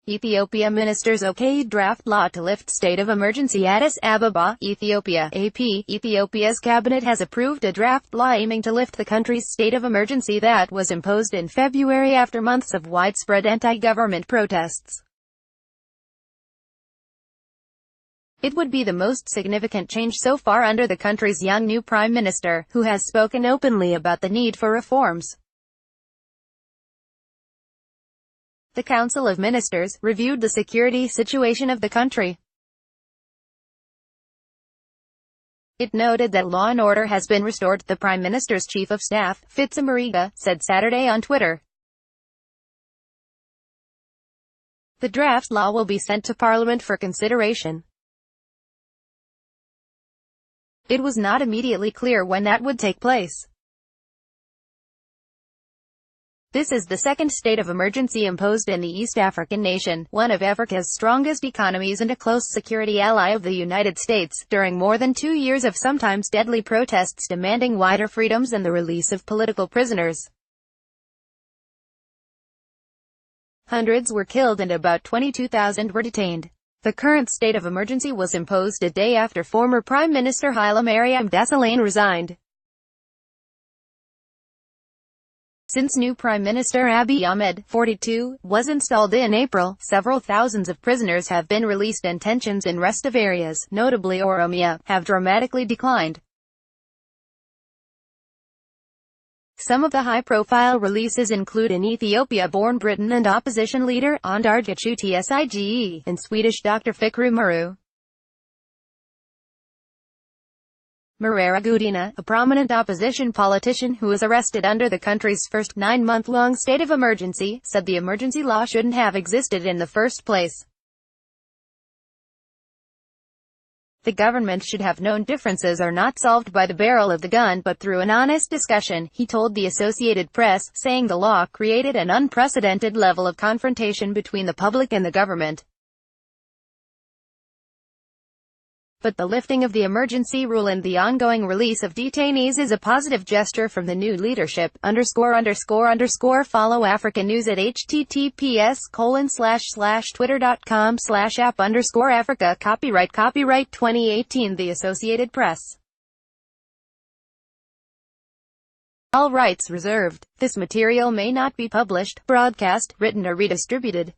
Ethiopia ministers okayed draft law to lift state of emergency. Addis Ababa, Ethiopia. AP, Ethiopia's cabinet has approved a draft law aiming to lift the country's state of emergency that was imposed in February after months of widespread anti-government protests. It would be the most significant change so far under the country's young new prime minister, who has spoken openly about the need for reforms. The Council of Ministers reviewed the security situation of the country. It noted that law and order has been restored, the Prime Minister's Chief of Staff, Mariga, said Saturday on Twitter. The draft law will be sent to Parliament for consideration. It was not immediately clear when that would take place. This is the second state of emergency imposed in the East African nation, one of Africa's strongest economies and a close security ally of the United States, during more than 2 years of sometimes deadly protests demanding wider freedoms and the release of political prisoners. Hundreds were killed and about 22,000 were detained. The current state of emergency was imposed a day after former Prime Minister Haile Mariam Desalegn resigned. Since new Prime Minister Abiy Ahmed, 42, was installed in April, several thousands of prisoners have been released and tensions in rest of areas, notably Oromia, have dramatically declined. Some of the high-profile releases include in Ethiopia-born Britain and opposition leader, Andargachew Tsige, and Swedish Dr. Fikru Maru. Merera Gudina, a prominent opposition politician who was arrested under the country's first 9-month-long state of emergency, said the emergency law shouldn't have existed in the first place. The government should have known differences are not solved by the barrel of the gun but through an honest discussion, he told the Associated Press, saying the law created an unprecedented level of confrontation between the public and the government. But the lifting of the emergency rule and the ongoing release of detainees is a positive gesture from the new leadership. Follow Africa News at https://twitter.com/app_Africa. Copyright 2018 The Associated Press. All rights reserved. This material may not be published, broadcast, written or redistributed.